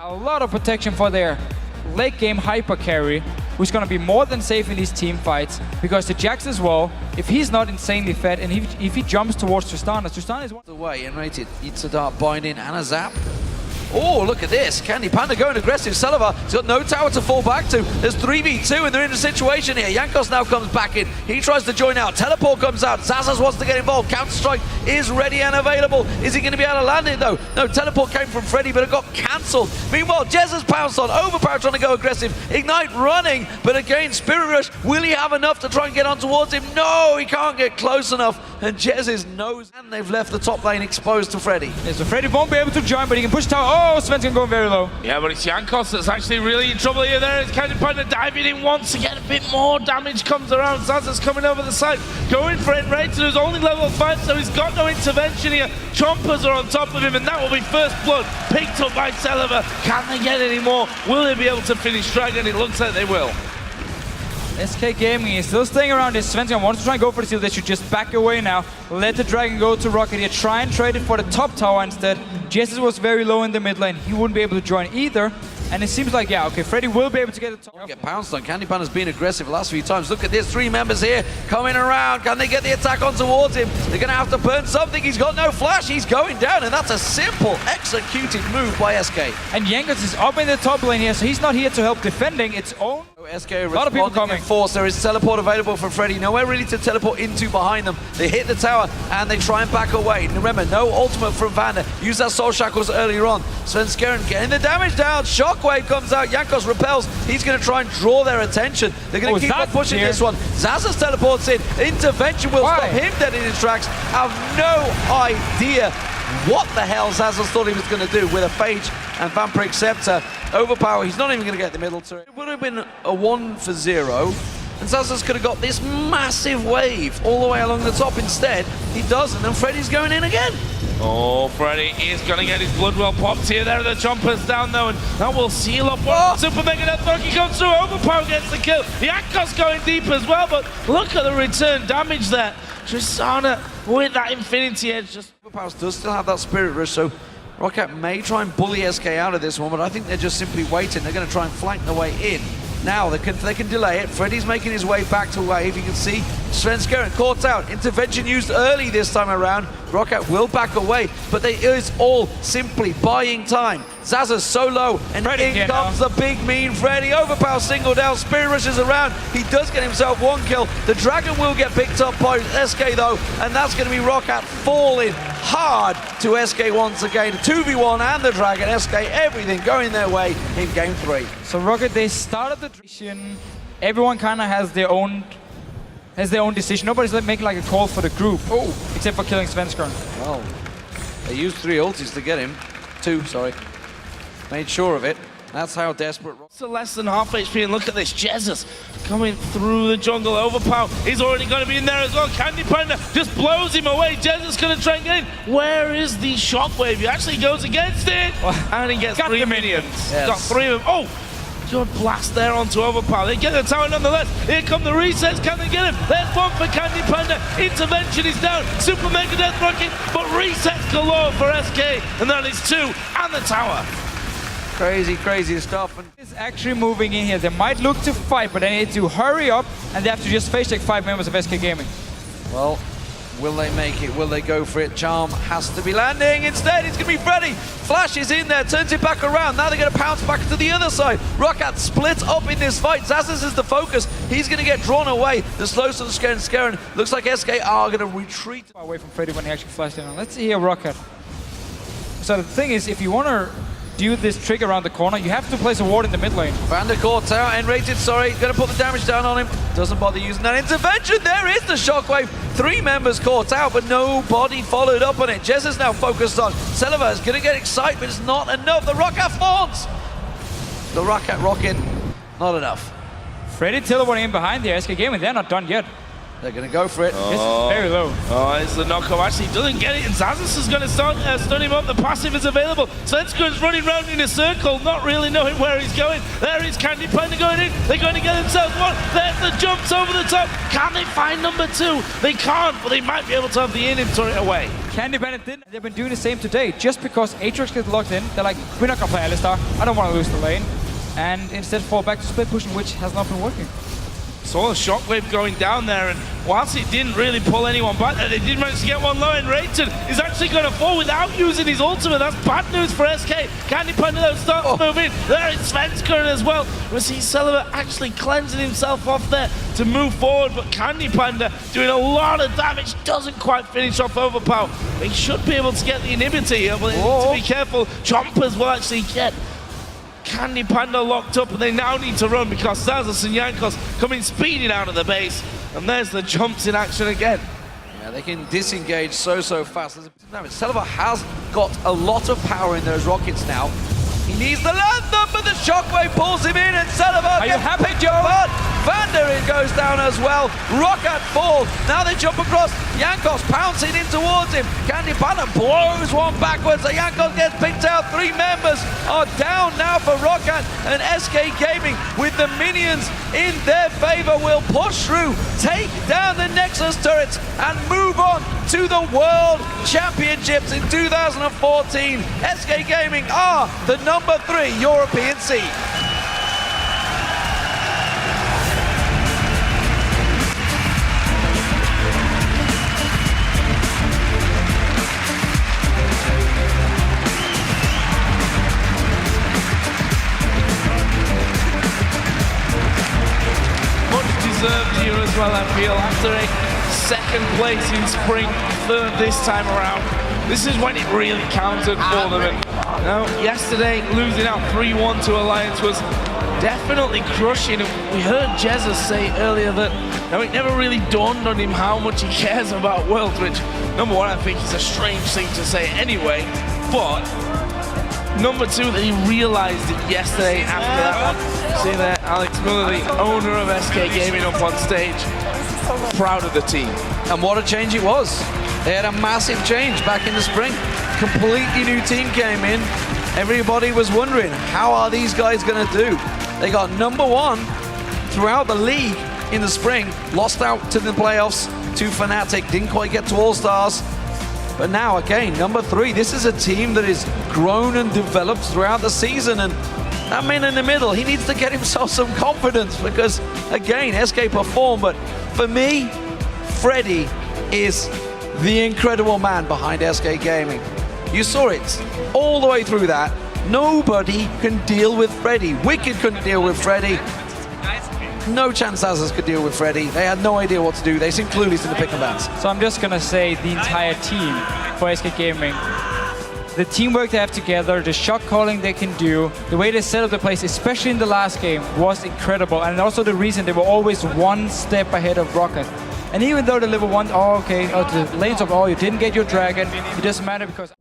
A lot of protection for their late game hyper carry, who's going to be more than safe in these team fights, because the Jax as well, if he's not insanely fed and if he jumps towards Tristana is one away and rated eats a dart binding and a zap. Oh, look at this. Candy Panda going aggressive. Celiva, he's got no tower to fall back to. There's 3v2 and they're in a situation here. Jankos now comes back in. He tries to join out. Teleport comes out. Zazas wants to get involved. Counter-Strike is ready and available. Is he going to be able to land it though? No, Teleport came from Freddy, but it got cancelled. Meanwhile, Jez has pounced on. Overpower trying to go aggressive. Ignite running, but again, Spirit Rush. Will he have enough to try and get on towards him? No, he can't get close enough. And Jez's nose, and they've left the top lane exposed to Freddy. Yeah, so Freddy won't be able to join, but he can push tower. Oh, Svensson going very low. Yeah, but it's Jankos that's actually really in trouble here. There is Candy Panda diving in once again. A bit more damage comes around. Zaza's coming over the side, going for it. Rated, who's only level 5, so he's got no intervention here. Chompers are on top of him, and that will be first blood picked up by Celiva. Can they get any more? Will they be able to finish Dragon? It looks like they will. SK Gaming is still staying around this. Svensson wants to try and go for the steal. They should just back away now. Let the Dragon go to Roccat here. Try and trade it for the top tower instead. Jesus was very low in the mid lane. He wouldn't be able to join either. And it seems like, yeah, okay, Freddy will be able to get the top. Get pounced on. Candy Panda's been aggressive the last few times. Look at this, 3 members here coming around. Can they get the attack on towards him? They're going to have to burn something. He's got no flash. He's going down, and that's a simple executed move by SK. And Jankos is up in the top lane here, so he's not here to help defending its own. SK a lot of people coming. In force. There is teleport available for Freddy. Nowhere really to teleport into behind them. They hit the tower and they try and back away. And remember, no ultimate from Vander. Use that soul shackles earlier on. Svenskeren getting the damage down. Shockwave comes out. Jankos repels. He's going to try and draw their attention. They're going to keep on pushing this one. Zazas teleports in. Intervention will stop him dead in his tracks. I have no idea what the hell Zazas thought he was going to do with a Phage and Vampiric Scepter. Overpower, he's not even going to get the middle turret. It would have been a 1 for 0, and Zazas could have got this massive wave all the way along the top. Instead, he doesn't, and Freddy's going in again. Oh, Freddy is going to get his blood well popped here. There are the Chompers down though, and that will seal up one. Super Mega Death Monkey comes through. Overpower gets the kill. Jankos going deep as well, but look at the return damage there. Tristana with that Infinity Edge. Overpower does still have that Spirit Rush, so Roccat may try and bully SK out of this one, but I think they're just simply waiting. They're going to try and flank their way in. Now they can delay it. Freddy's making his way back to wave. You can see Svenskeren caught out. Intervention used early this time around. Roccat will back away, but it is all simply buying time. Zazas so low, and in comes the big mean Freddy. Overpower singled out. Spirit rushes around. He does get himself 1 kill. The Dragon will get picked up by SK though, and that's going to be Roccat falling hard to SK once again. 2v1 and the Dragon. SK, everything going their way in game 3. So Roccat, they started the decision. Everyone kind of has their own decision. Nobody's making like a call for the group, except for killing Svenskeren. Well, they used 3 ultis to get him. 2, sorry. Made sure of it. That's how desperate. So less than half HP, and look at this. Jesus coming through the jungle. Overpower is already going to be in there as well. Candy Panda just blows him away. Jesus going to try and get in. Where is the Shockwave? He actually goes against it, and he gets 3 minions. Yes. Got 3 of them. Oh! Good blast there onto Overpower. They get the tower nonetheless. Here come the resets. Can they get him? There's one for Candy Panda. Intervention is down. Super Mega Death Rocket, but resets galore for SK. And that is 2 and the tower. Crazy, crazy stuff. And is actually moving in here. They might look to fight, but they need to hurry up, and they have to just face check 5 members of SK Gaming. Well, will they make it? Will they go for it? Charm has to be landing. Instead, it's going to be Freddy. Flash is in there, turns it back around. Now they're going to pounce back to the other side. Roccat splits up in this fight. Zazas is the focus. He's going to get drawn away. The slow Svenskeren. Looks like SK are going to retreat Away from Freddy when he actually flashed in. Let's see here, Roccat. So the thing is, if you want to do this trick around the corner, you have to place a ward in the mid lane. Vander caught out, N-rated, sorry. Going to put the damage down on him. Doesn't bother using that intervention. There is the Shockwave. 3 members caught out, but nobody followed up on it. Jez is now focused on. Celiva is going to get excited, but it's not enough. The Roccat fawns. The Roccat rocket, not enough. Freddy teleporting in behind the SK Gaming. They're not done yet. They're going to go for it. This is very low. Oh, it's the knockout. Actually, doesn't get it, and Zazas is going to start stun him up. The passive is available. Svenskeren's running around in a circle, not really knowing where he's going. There is Candy Panda going in. They're going to get themselves one. There's the jumps over the top. Can they find number 2? They can't, but they might be able to have the in-him turret away. Candy Bandit didn't. They've been doing the same today. Just because Aatrox gets locked in, they're like, we're not gonna play Alistar. I don't want to lose the lane. And instead fall back to split pushing, which has not been working. Saw the shockwave going down there, and whilst it didn't really pull anyone back there, they did manage to get one low, and Rayton is actually going to fall without using his ultimate. That's bad news for SK. Candy Panda though starts to move in. There is Svenskeren as well. We see Celeber actually cleansing himself off there to move forward, but Candy Panda doing a lot of damage, doesn't quite finish off Overpower. They should be able to get the inhibitor here, but they need to be careful. Chompers will actually get Candy Panda locked up, and they now need to run because Zazas and Jankos coming speeding out of the base, and there's the jumps in action again. Yeah, they can disengage so fast. Celeber has got a lot of power in those rockets now. He needs the land them, but the shockwave pulls him in, and Celeber gets happy, Joe. But Vander goes down as well. Roccat falls. Now they jump across. Jankos pouncing in towards him. Candy Panda blows one backwards. So Jankos gets picked out. 3 members are down now for Roccat, and SK Gaming with the minions in their favor will push through, take down the Nexus turrets, and move on to the World Championships in 2014. SK Gaming are the number 3 European seed. Deserved here as well, I feel, after a second place in spring, 3rd this time around. This is when it really counted for them. And now, yesterday, losing out 3-1 to Alliance was definitely crushing. We heard Jesus say earlier that it never really dawned on him how much he cares about Worlds, which, number one, I think is a strange thing to say anyway, but number 2, that he realized it yesterday after that one. See there, Alex Miller, the owner of SK Gaming, up on stage. Proud of the team. And what a change it was. They had a massive change back in the spring. Completely new team came in. Everybody was wondering, how are these guys going to do? They got number 1 throughout the league in the spring, lost out to the playoffs to Fnatic, didn't quite get to All-Stars. But now, again, number 3, this is a team that is grown and developed throughout the season, and that man in the middle, he needs to get himself some confidence because, again, SK performed, but for me, Freddy is the incredible man behind SK Gaming. You saw it all the way through that. Nobody can deal with Freddy. Wicked couldn't deal with Freddy. No chance Zazas could deal with Freddy. They had no idea what to do. They seemed clueless in the pick and bans. So I'm just gonna say the entire team for SK Gaming. The teamwork they have together, the shot calling they can do, the way they set up the place, especially in the last game, was incredible. And also the reason they were always one step ahead of Roccat. And even though the level 1, the lanes of, you didn't get your dragon, it doesn't matter because